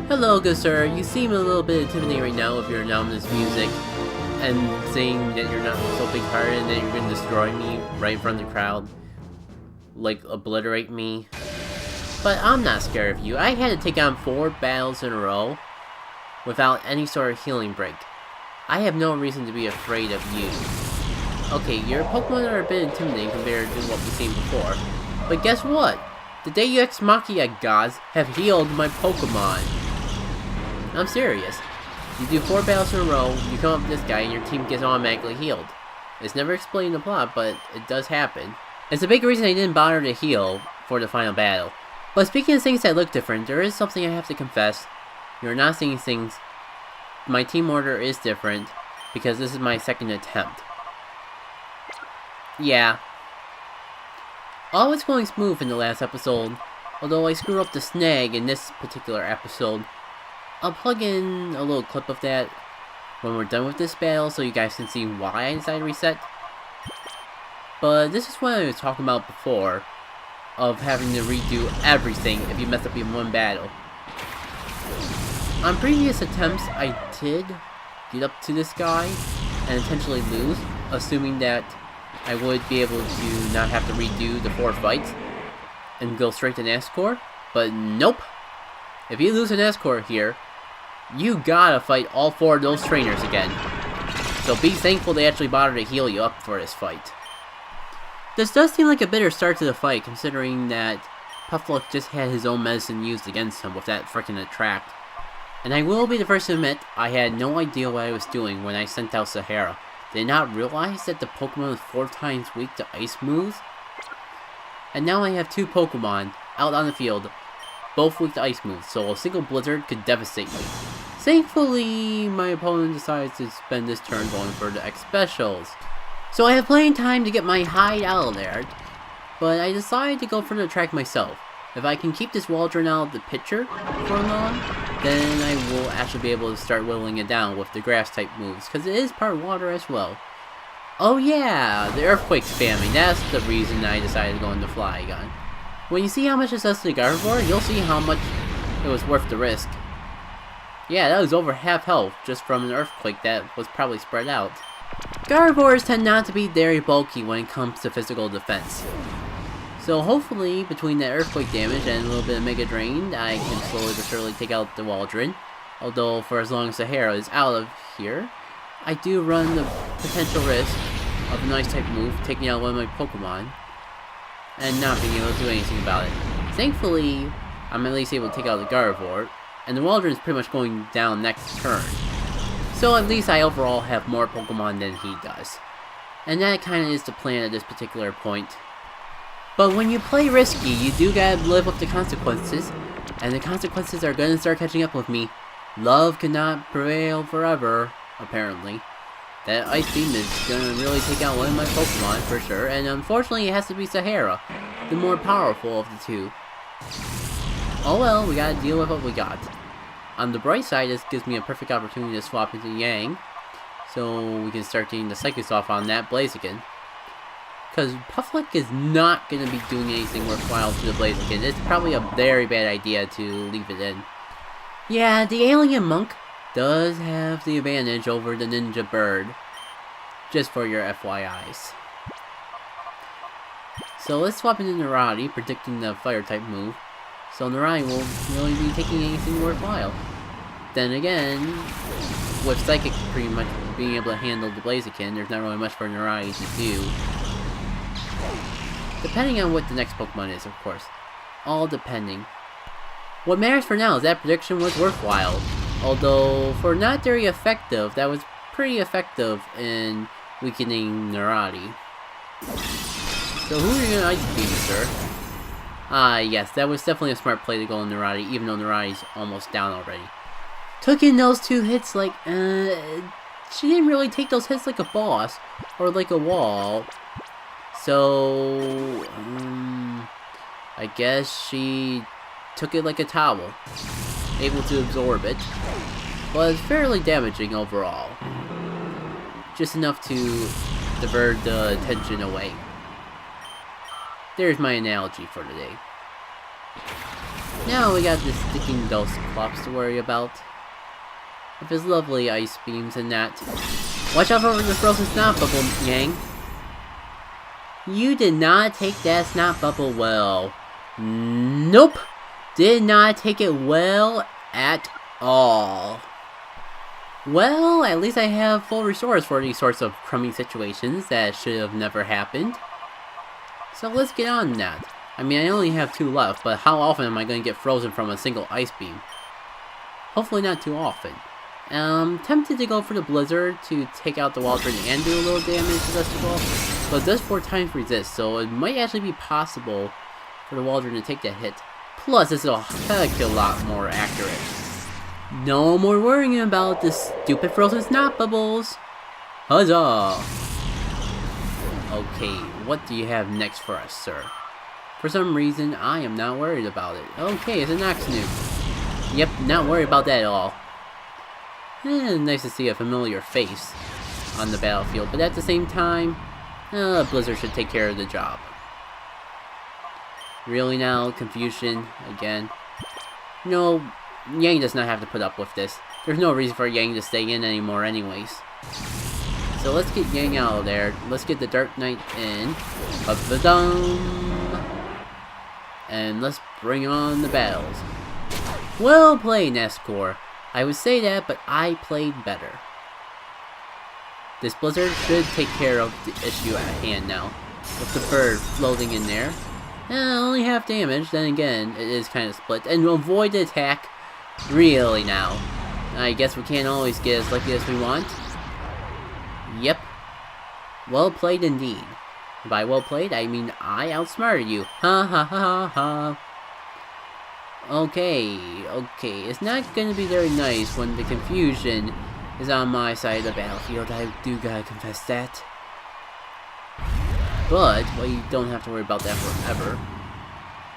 Hello, good sir. You seem a little bit intimidating right now with your anonymous music and saying that you're not so big-hearted and that you're going to destroy me right in front of the crowd. Like, obliterate me. But I'm not scared of you. I had to take on 4 battles in a row without any sort of healing break. I have no reason to be afraid of you. Okay, your Pokemon are a bit intimidating compared to what we've seen before. But guess what? The Deus Machina gods have healed my Pokemon. I'm serious. You do 4 battles in a row, you come up with this guy, and your team gets automatically healed. It's never explained in the plot, but it does happen. It's a big reason I didn't bother to heal for the final battle. But speaking of things that look different, there is something I have to confess. You're not seeing things. My team order is different, because this is my 2nd attempt. Yeah. All was going smooth in the last episode, although I screwed up the snag in this particular episode. I'll plug in a little clip of that when we're done with this battle so you guys can see why I decided to reset. But this is what I was talking about before, of having to redo everything if you mess up in one battle. On previous attempts, I did get up to this guy and intentionally lose, assuming that I would be able to not have to redo the 4 fights and go straight to Nascour, but nope. If you lose a Nascour here, you gotta fight all 4 of those trainers again. So be thankful they actually bothered to heal you up for this fight. This does seem like a bitter start to the fight, considering that Puffluck just had his own medicine used against him with that frickin' attract. And I will be the first to admit, I had no idea what I was doing when I sent out Sahara. Did I not realize that the Pokemon was 4 times weak to ice moves? And now I have 2 Pokemon out on the field, both weak to ice moves, so a single Blizzard could devastate me. Thankfully, my opponent decides to spend this turn going for the X Specials. So I have plenty of time to get my hide out of there, but I decided to go for the track myself. If I can keep this Waldron out of the picture for long, then I will actually be able to start whittling it down with the grass type moves, because it is part water as well. Oh yeah, the earthquake spamming, that's the reason I decided to go into Flygon. When you see how much it does to the Gardevoir, you'll see how much it was worth the risk. Yeah, that was over half health just from an earthquake that was probably spread out. Gardevoirs tend not to be very bulky when it comes to physical defense. So hopefully, between that earthquake damage and a little bit of Mega Drain, I can slowly but surely take out the Waldron. Although, for as long as Sahara is out of here, I do run the potential risk of an Ice-type move taking out one of my Pokemon and not being able to do anything about it. Thankfully, I'm at least able to take out the Gardevoir, and the Waldron is pretty much going down next turn. So at least I overall have more Pokemon than he does. And that kinda is the plan at this particular point. But when you play risky, you do gotta live with the consequences, and the consequences are gonna start catching up with me. Love cannot prevail forever, apparently. That Ice Beam is gonna really take out one of my Pokemon for sure, and unfortunately it has to be Sahara, the more powerful of the 2. Oh well, we gotta deal with what we got. On the bright side, this gives me a perfect opportunity to swap into Yang, so we can start getting the Psychics off on that Blaziken. Because Puffluck is not going to be doing anything worthwhile to the Blaziken. It's probably a very bad idea to leave it in. Yeah, the Alien Monk does have the advantage over the Ninja Bird. Just for your FYIs. So let's swap into Narati, predicting the Fire-type move. So Narati won't really be taking anything worthwhile. Then again, with Psychic pretty much being able to handle the Blaziken, there's not really much for Narati to do. Depending on what the next Pokemon is, of course. All depending. What matters for now is that prediction was worthwhile. Although, for not very effective, that was pretty effective in weakening Narati. So who are you gonna Ice Beam, sir? Ah, yes, that was definitely a smart play to go on Narati, even though Narati's almost down already. Took in those 2 hits like, she didn't really take those hits like a boss, or like a wall. So, I guess she took it like a towel, able to absorb it, but it's fairly damaging overall. Just enough to divert the attention away. There's my analogy for today. Now we got this sticking Dusclops to worry about. With his lovely ice beams and that. Watch out for the frozen snot bubble, Yang. You did not take that snot bubble well. Nope. Did not take it well at all. Well, at least I have full restores for these sorts of crummy situations that should have never happened. So let's get on that. I mean, I only have 2 left, but how often am I going to get frozen from a single ice beam? Hopefully not too often. Tempted to go for the Blizzard to take out the Waldron and do a little damage to Vegetable, but it does 4 times resist, so it might actually be possible for the Waldron to take that hit. Plus, this is a heck of a lot more accurate. No more worrying about the stupid frozen snot bubbles! Huzzah! Okay, what do you have next for us, sir? For some reason, I am not worried about it. Okay, it's a Nascour. Yep, not worried about that at all. Nice to see a familiar face on the battlefield, but at the same time, Blizzard should take care of the job. Really now, confusion again. No, Yang does not have to put up with this. There's no reason for Yang to stay in anymore anyways. So let's get Yang out of there. Let's get the Dark Knight in. And let's bring on the battles. Well played, Nascour. I would say that, but I played better. This Blizzard should take care of the issue at hand now. With the bird floating in there. Only half damage, then again, it is kind of split. And avoid the attack. Really now. I guess we can't always get as lucky as we want. Yep. Well played indeed. By well played, I mean I outsmarted you. Ha ha ha ha. Okay, it's not gonna be very nice when the confusion is on my side of the battlefield, I do gotta confess that. But, well, you don't have to worry about that forever.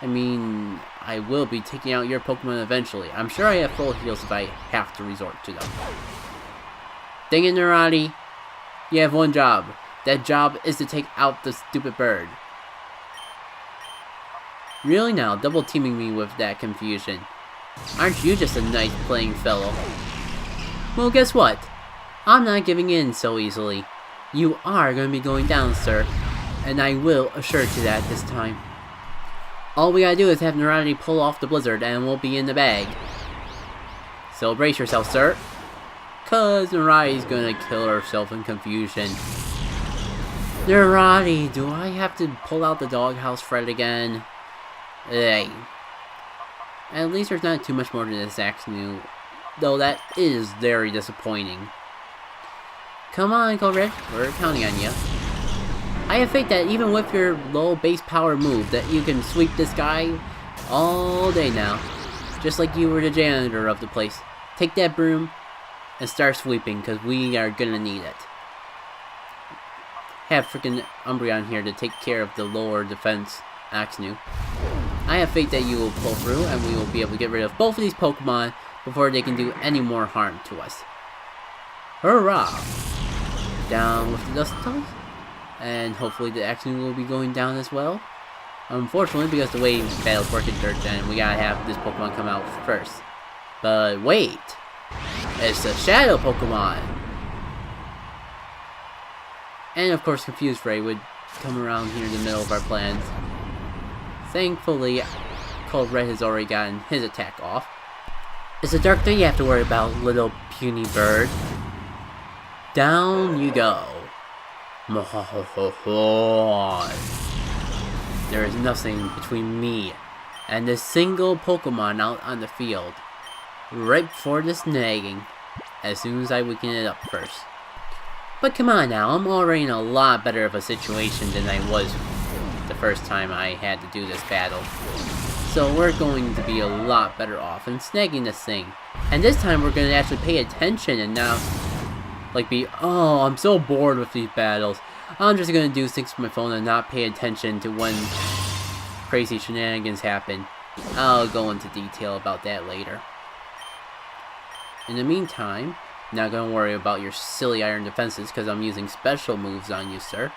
I mean, I will be taking out your Pokemon eventually. I'm sure I have full heals if I have to resort to them. Dang it, Narati. You have one job. That job is to take out the stupid bird. Really now, double teaming me with that confusion. Aren't you just a nice playing fellow? Well, guess what? I'm not giving in so easily. You are going to be going down, sir. And I will assure to that this time. All we gotta do is have Narati pull off the Blizzard and we'll be in the bag. So brace yourself, sir. Cause Narati's gonna kill herself in confusion. Narati, do I have to pull out the doghouse Fred again? Hey. At least there's not too much more to this Axnu, though that is very disappointing. Come on, Red, we're counting on you. I have faith that even with your low base power move, that you can sweep this guy all day now. Just like you were the janitor of the place. Take that broom and start sweeping, because we are gonna need it. Have freaking Umbreon here to take care of the lower defense Axnu. I have faith that you will pull through and we will be able to get rid of both of these Pokemon before they can do any more harm to us. Hurrah! Down with the Dustones. And hopefully the Axnu will be going down as well. Unfortunately, because the way battles work in 3rd Gen, we gotta have this Pokemon come out first. But wait! It's a Shadow Pokemon! And of course, Confused Ray would come around here in the middle of our plans. Thankfully, Cold Red has already gotten his attack off. It's a dark thing you have to worry about, little puny bird. Down you go. There is nothing between me and this single Pokemon out on the field. Right before the snagging, as soon as I weaken it up first. But come on now, I'm already in a lot better of a situation than I was the first time I had to do this battle. So we're going to be a lot better off in snagging this thing. And this time we're going to actually pay attention and not like be, oh, I'm so bored with these battles. I'm just going to do things from my phone and not pay attention to when crazy shenanigans happen. I'll go into detail about that later. In the meantime, not going to worry about your silly iron defenses because I'm using special moves on you, sir.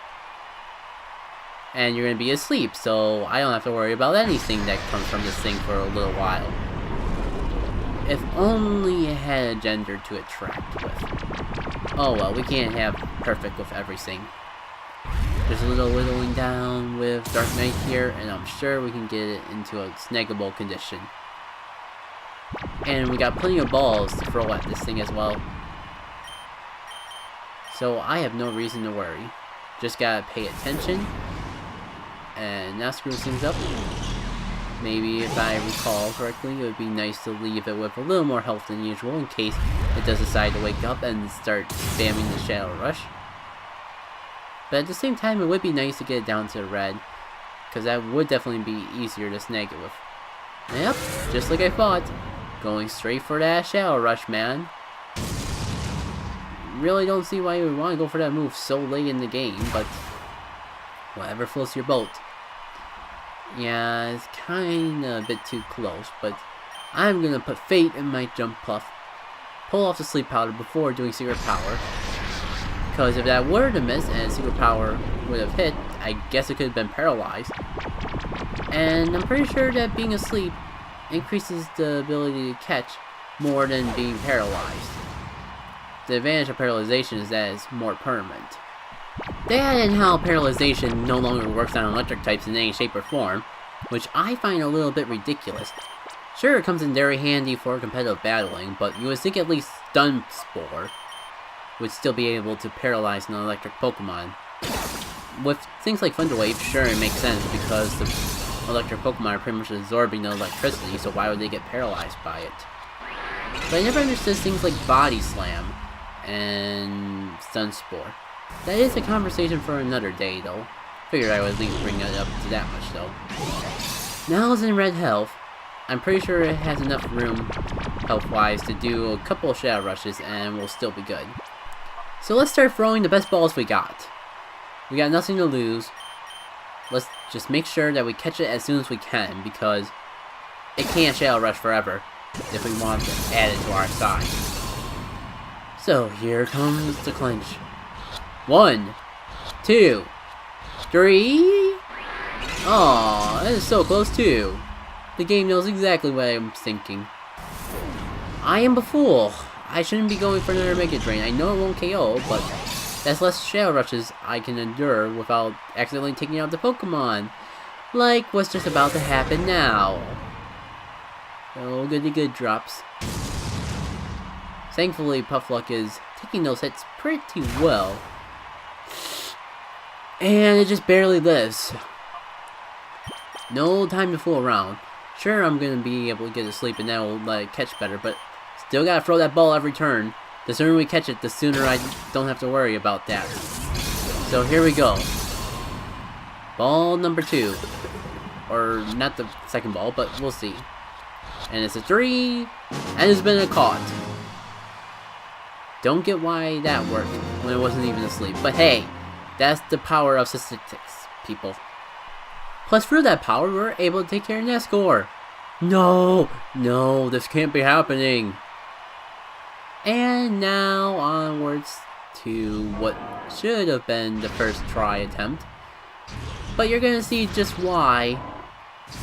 and you're going to be asleep, so I don't have to worry about anything that comes from this thing for a little while. If only it had a gender to attract with. Oh well, we can't have perfect with everything. There's a little whittling down with Dark Knight here, and I'm sure we can get it into a snaggable condition. And we got plenty of balls to throw at this thing as well. So I have no reason to worry. Just gotta pay attention. And now screw things up. Maybe if I recall correctly, it would be nice to leave it with a little more health than usual in case it does decide to wake up and start spamming the Shadow Rush. But at the same time, it would be nice to get it down to red, because that would definitely be easier to snag it with. Yep, just like I thought. Going straight for that Shadow Rush, man. Really don't see why you would want to go for that move so late in the game, but whatever floats your boat. Yeah, it's kinda a bit too close, but I'm gonna put Fate in my jump puff. Pull off the sleep powder before doing Secret Power. Because if that were to miss and Secret Power would have hit, I guess it could have been paralyzed. And I'm pretty sure that being asleep increases the ability to catch more than being paralyzed. The advantage of paralyzation is that it's more permanent. That and how paralyzation no longer works on electric types in any shape or form, which I find a little bit ridiculous. Sure, it comes in very handy for competitive battling, but you would think at least Stun Spore would still be able to paralyze an electric Pokemon. With things like Thunder Wave, sure, it makes sense because the electric Pokemon are pretty much absorbing the electricity, so why would they get paralyzed by it? But I never understood things like Body Slam and Stun Spore. That is a conversation for another day, though. Figured I would at least bring it up to that much, though. Now it's in red health. I'm pretty sure it has enough room, health-wise, to do a couple of Shadow Rushes, and we'll still be good. So let's start throwing the best balls we got. We got nothing to lose. Let's just make sure that we catch it as soon as we can, because it can't Shadow Rush forever if we want to add it to our side. So here comes the clinch. 1, 2, 3. Aw, that is so close too. The game knows exactly what I'm thinking. I am a fool. I shouldn't be going for another Mega Drain. I know it won't KO, but that's less Shadow Rushes I can endure without accidentally taking out the Pokemon. Like what's just about to happen now. Oh, goody good drops. Thankfully, Puffluck is taking those hits pretty well. And it just barely lives. No time to fool around. Sure, I'm gonna be able to get to sleep and that will let it catch better, but still gotta throw that ball every turn. The sooner we catch it, the sooner I don't have to worry about that. So here we go. Ball number 2. Or not the second ball, but we'll see. And it's a 3, and it's been a caught. Don't get why that worked when it wasn't even asleep, but hey, that's the power of statistics, people. Plus, through that power, we're able to take care of Nascour. No, this can't be happening. And now onwards to what should have been the first try attempt. But you're gonna see just why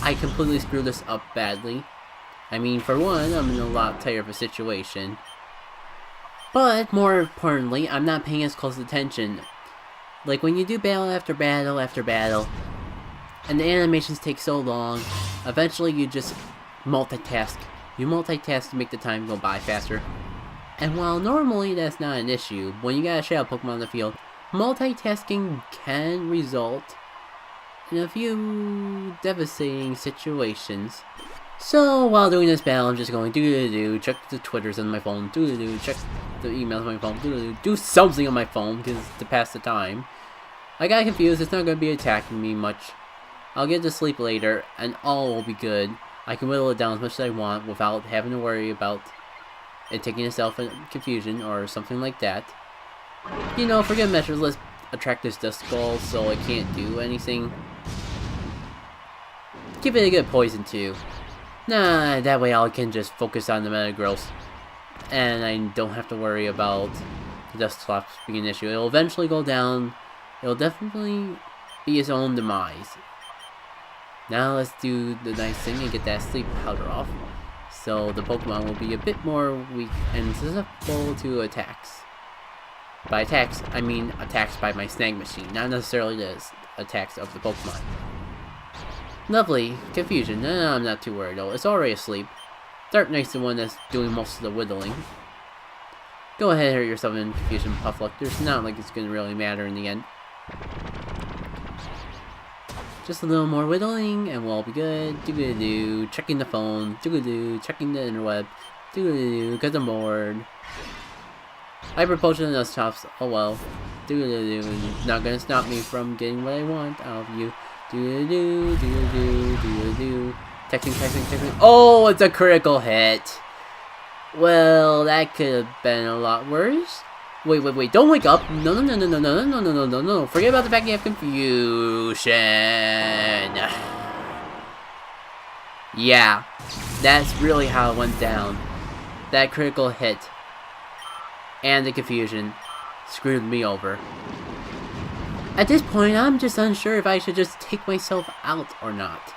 I completely screwed this up badly. I mean, for one, I'm in a lot tighter of a situation. But more importantly, I'm not paying as close attention. Like when you do battle after battle after battle, and the animations take so long, eventually you just multitask. You multitask to make the time go by faster. And while normally that's not an issue, when you got a Shadow Pokemon on the field, multitasking can result in a few devastating situations. So while doing this battle, I'm just going do check the Twitters on my phone, check the emails on my phone, do something on my phone because to pass the time. I got confused. It's not going to be attacking me much. I'll get to sleep later, and all will be good. I can whittle it down as much as I want without having to worry about it taking itself in confusion or something like that. You know, for good measures, let's attract this Duskull so it can't do anything. Give it a good poison too. Nah, that way I can just focus on the Metagross. And I don't have to worry about the Dusclops being an issue. It'll eventually go down. It'll definitely be his own demise. Now let's do the nice thing and get that sleep powder off, so the Pokemon will be a bit more weak and susceptible to attacks. By attacks, I mean attacks by my snag machine, not necessarily the attacks of the Pokemon. Lovely. Confusion. No, I'm not too worried though. It's already asleep. Dark Knight's the one that's doing most of the whittling. Go ahead and hurt yourself in Confusion, Puffluck. There's not like it's gonna really matter in the end. Just a little more whittling and we'll be good. Do-do-do. Checking the phone. Do-do-do. Checking the interweb. Do-do-do. Cause I'm bored. Hyper Potion and Dustops. Oh well. Do-do-do. Not gonna stop me from getting what I want out of you. Do-do-do. Do-do-do. Do-do-do. Texting. Oh, it's a critical hit. Well, that could have been a lot worse. Wait, don't wake up. No. Forget about the fact you have confusion. Yeah, that's really how it went down. That critical hit and the confusion screwed me over. At this point, I'm just unsure if I should just take myself out or not.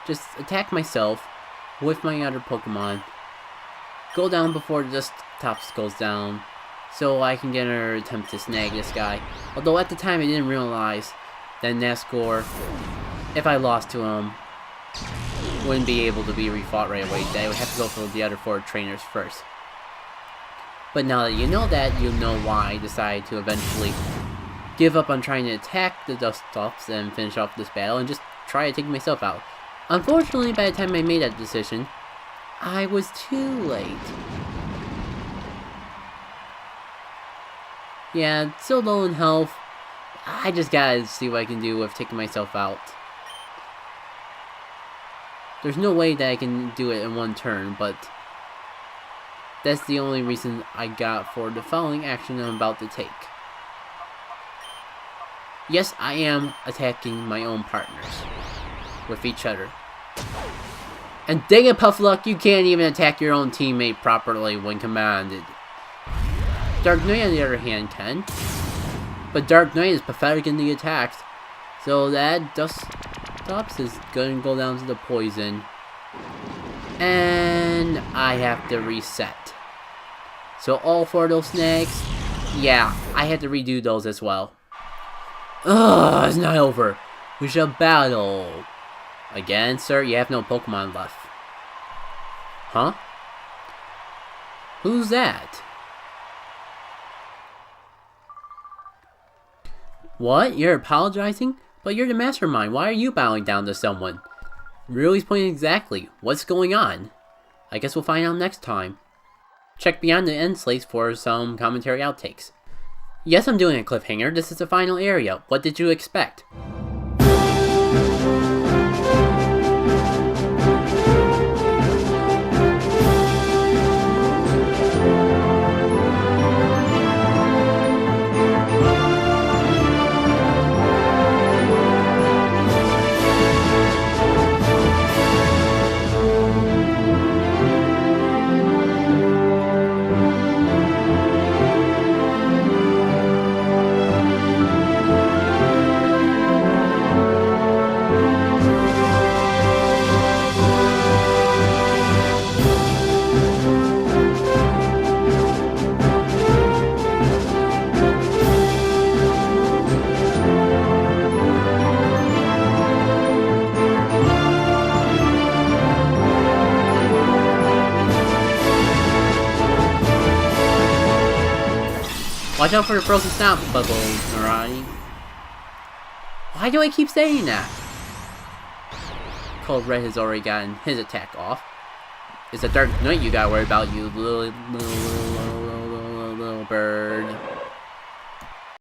Just attack myself with my other Pokemon. Go down before the Dustops goes down, so I can get another attempt to snag this guy. Although at the time I didn't realize that Nascour, if I lost to him, wouldn't be able to be refought right away. That I would have to go for the other 4 trainers first. But now that you know that, you'll know why I decided to eventually give up on trying to attack the Dustops and finish off this battle and just try to take myself out. Unfortunately, by the time I made that decision, I was too late. Yeah, so low in health. I just gotta see what I can do with taking myself out. There's no way that I can do it in one turn, but that's the only reason I got for the following action I'm about to take. Yes, I am attacking my own partners with each other. And dang it, Puffluck, you can't even attack your own teammate properly when commanded. Dark Knight, on the other hand, can. But Dark Knight is pathetic in the attacks, so that Dustops is going to go down to the poison. And I have to reset. So all 4 of those snags, yeah, I had to redo those as well. Ugh, it's not over. We shall battle. Again, sir, you have no Pokemon left. Huh? Who's that? What? You're apologizing? But you're the mastermind. Why are you bowing down to someone? Really pointing exactly. What's going on? I guess we'll find out next time. Check beyond the end slates for some commentary outtakes. Yes, I'm doing a cliffhanger. This is the final area. What did you expect? Watch out for the frozen snap bubbles, alright? Why do I keep saying that? Cold Red has already gotten his attack off. It's a Dark Knight you gotta worry about, you little bird.